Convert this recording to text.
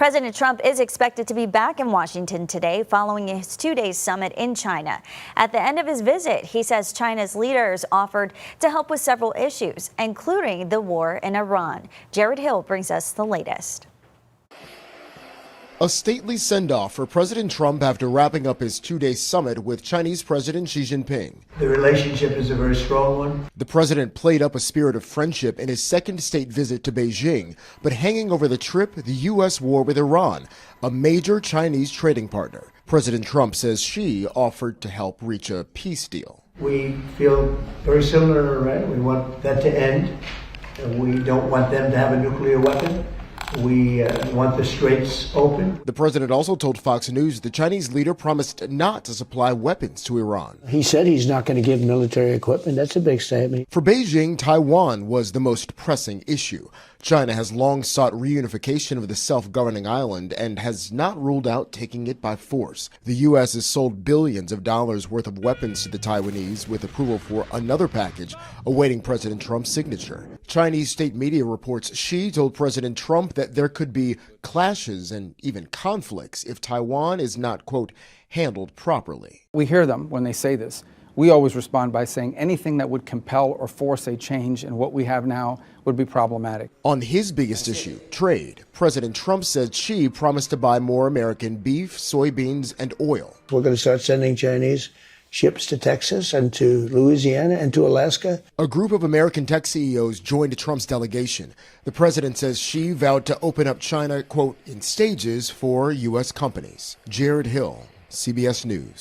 President Trump is expected to be back in Washington today following his 2-day summit in China. At the end of his visit, he says China's leaders offered to help with several issues, including the war in Iran. Jared Hill brings us the latest. A stately send-off for President Trump after wrapping up his 2-day summit with Chinese President Xi Jinping. The relationship is a very strong one. The president played up a spirit of friendship in his second state visit to Beijing, but hanging over the trip, the U.S. war with Iran, a major Chinese trading partner. President Trump says Xi offered to help reach a peace deal. We feel very similar, right? We want that to end. We don't want them to have a nuclear weapon. We want the straits open. The president also told Fox News the Chinese leader promised not to supply weapons to Iran. He said he's not going to give military equipment. That's a big statement. For Beijing, Taiwan was the most pressing issue. China has long sought reunification of the self-governing island and has not ruled out taking it by force. The U.S. has sold billions of dollars worth of weapons to the Taiwanese, with approval for another package awaiting President Trump's signature. Chinese state media reports Xi told President Trump that there could be clashes and even conflicts if Taiwan is not, quote, handled properly. We hear them when they say this. We always respond by saying anything that would compel or force a change in what we have now would be problematic. On his biggest issue, trade, President Trump said Xi promised to buy more American beef, soybeans, and oil. We're going to start sending Chinese ships to Texas and to Louisiana and to Alaska. A group of American tech CEOs joined Trump's delegation. The president says Xi vowed to open up China, quote, in stages for U.S. companies. Jared Hill, CBS News.